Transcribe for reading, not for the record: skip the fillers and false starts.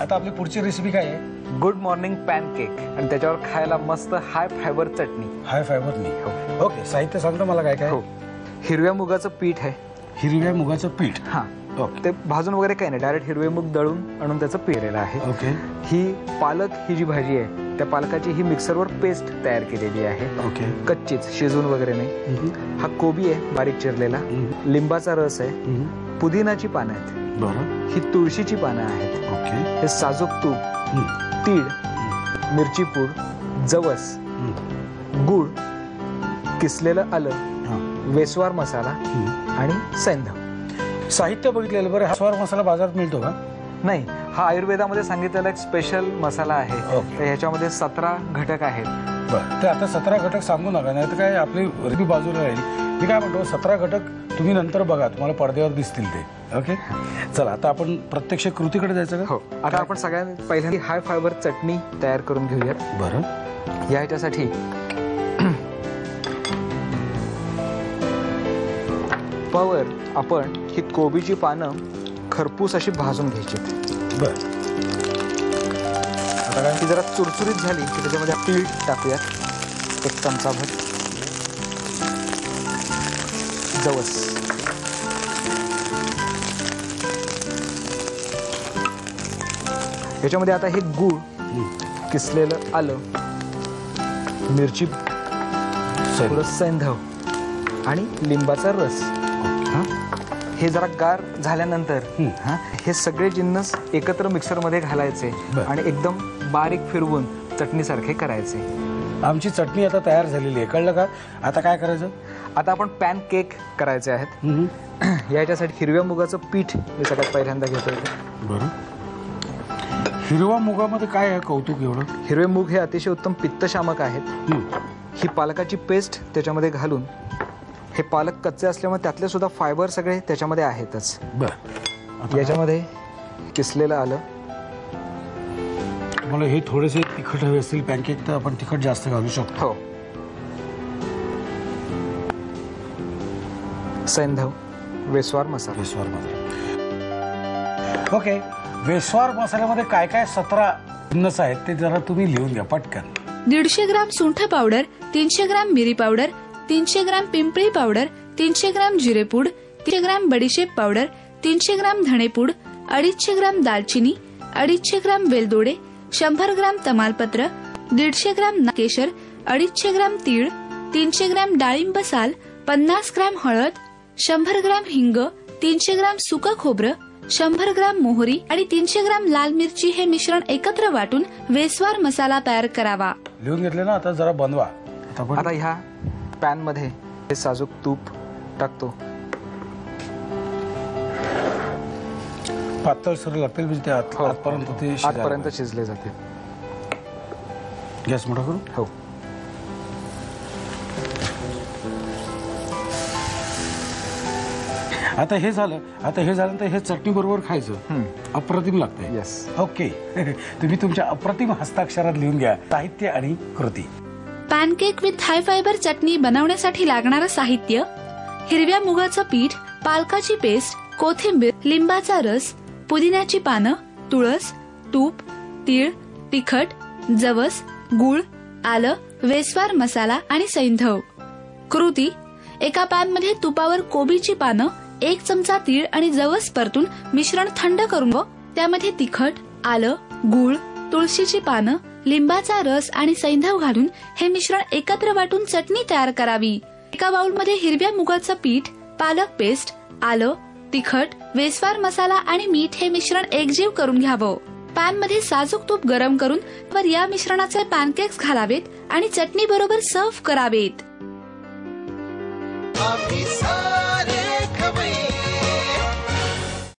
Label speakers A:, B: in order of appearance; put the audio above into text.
A: आता आपली पुढची रेसिपी काय आहे?
B: गुड मॉर्निंग पॅनकेक आणि त्याच्यावर खायला मस्त हाय फायबर चटणी.
A: हाय फायबर नाही. ओके, साहित्य सांगतो मला काय काय.
B: हो, हिरव्या मुगाचं पीठ आहे.
A: हिरव्या मुगाचं पीठ.
B: हां,
A: ओके.
B: ते भाजून वगैरे काही नाही, डायरेक्ट हिरवे मूग दळून आणून त्याचं पेरलेलं आहे.
A: ओके.
B: ही पालक, ही जी भाजी आहे त्या पालकाची ही मिक्सरवर पेस्ट तयार केलेली आहे.
A: ओके.
B: कच्चीच, शिजून वगैरे नाही. हा कोबी आहे बारीक चिरलेला. लिंबाचा रस आहे. पुदिनाची पानं आहेत.
A: बरं.
B: ही तुळशीची पानं आहेत.
A: ओके.
B: हे साजूक तूप, तीळ, मिरची पूड, जवस, गुळ, किसलेलं आलं, वेस्वार मसाला आणि सैंधव.
A: साहित्य बघितलेलं. बरं, हा वेस्वार मसाला बाजारात मिळतो का?
B: नाही, हा आयुर्वेदामध्ये सांगितलेला एक स्पेशल मसाला आहे.
A: ओके.
B: तर ह्याच्यामध्ये 17 घटक आहेत.
A: बरं, तर आता 17 घटक सांगू नका, नाही तर काय आपली रेसिपी बाजूला राहील. मी काय म्हणतो, 17 घटक तुम्ही नंतर बघा, तुम्हाला पडद्यावर दिसतील ते. ओके, चला आता आपण प्रत्यक्ष कृतीकडे जायचं का?
B: हो, आता आपण सगळ्यात पहिल्यांदा हाय फायबर चटणी तयार करून घेऊयात.
A: बरं.
B: या ह्याच्यासाठी पावर आपण ही कोबीची पानं खरपूस अशी भाजून घ्यायची.
A: बरं. आता काय?
B: ती जरा चुरचुरीत झाली की त्याच्यामध्ये तीळ टाकूयात, 1 चमचाभर. जवस, ह्याच्यामध्ये आता हे गूळ, किसलेलं आलं, मिरची, थोडं सैंधव आणि लिंबाचा रस. हे जरा गार झाल्यानंतर हे सगळे जिन्नस एकत्र मिक्सरमध्ये घालायचे आणि एकदम बारीक फिरवून चटणीसारखे करायचे.
A: आमची चटणी आता तयार झालेली आहे, कळलं का? आता काय करायचं?
B: आता आपण पॅन केक करायचे आहेत. याच्यासाठी हिरव्या मुगाचं पीठ हे सगळ्यात पहिल्यांदा घेतोय.
A: बरं. हिरव्या मुगामध्ये काय आहे कौतुक एवढं?
B: हिरवे मूग हे अतिशय उत्तम पित्तशामक आहेत. ही पालकाची पेस्ट त्याच्यामध्ये घालून, हे पालक कच्चे असल्यामुळे त्यातले सुद्धा फायबर सगळे त्याच्यामध्ये आहेतच.
A: बरं.
B: याच्यामध्ये किसलेलं आलं.
A: मला हे थोडेसे तिखट हवे असतील पॅनकेक, तर आपण तिखट जास्त घालू शकतो.
B: हो. सैंधव, वेस्वार मसाला.
A: वेस्वार मसाला. ओके, वेस्वार मसाल्यामध्ये काय काय 17 जिन्नस आहेत ते जरा तुम्ही लिहून घ्या पटकन.
C: 150 ग्राम सुंठ पावडर, 300 ग्राम मिरी पावडर, 300 ग्राम पिंपळी पावडर, 300 ग्राम जिरेपूड, 300 ग्राम बडीशेप पावडर, 300 ग्राम धणेपूड, 250 ग्राम दालचिनी, 250 ग्राम वेलदोडे, 100 ग्राम तमालपत्र, 150 ग्राम केशर, 250 ग्राम तीळ, 300 ग्राम डाळिंब साल, 50 ग्राम हळद, 100 ग्राम हिंग, 300 ग्राम सुकं खोबरं, 100 ग्राम मोहरी आणि 300 ग्राम लाल मिरची हे मिश्रण एकत्र वाटून वेस्वार मसाला तयार करावा.
A: लिहून घेतले ना? आता जरा बनवा.
B: आता ह्या पॅन मध्ये हे साजूक तूप टाकतो.
A: पातळ सर लागतील म्हणजे
B: आतपर्यंत शिजले जाते.
A: गॅस मोठा करू.
B: हो.
A: आता हे झाल्यानंतर हे चटणी बरोबर खायचं. अप्रतिम लागतंय.
B: येस.
A: ओके. तुम्ही तुमच्या अप्रतिम हस्ताक्षरात लिहून घ्या साहित्य आणि कृती.
C: पॅनकेक विथ हाय फायबर चटणी बनवण्यासाठी लागणारं साहित्य: हिरव्या मुगाचं पीठ, पालकाची पेस्ट, कोथिंबीर, लिंबाचा रस, पुदिन्याची पानं, तुळस, तूप, तीळ, तिखट, जवस, गुळ, आलं, वेस्वार मसाला आणि सैंधव. कृती: एका पॅन मध्ये तुपावर कोबीची पानं, 1 चमचा तीळ आणि जवस परतून मिश्रण थंड करून त्यामध्ये तिखट, आलं, गुळ, तुळशीची पानं, लिंबाचा रस आणि सैंधव घालून हे मिश्रण एकत्र वाटून चटणी तयार करावी. एका बाउलमध्ये हिरव्या मुगाचं पीठ, पालक पेस्ट, आलं, तिखट, वेस्वार मसाला आणि मीठ हे मिश्रण एकजीव करून घ्यावं. पॅन मध्ये साजूक तूप गरम करून वर या मिश्रणाचे पॅनकेक्स घालावेत आणि चटणी बरोबर सर्व्ह करावेत.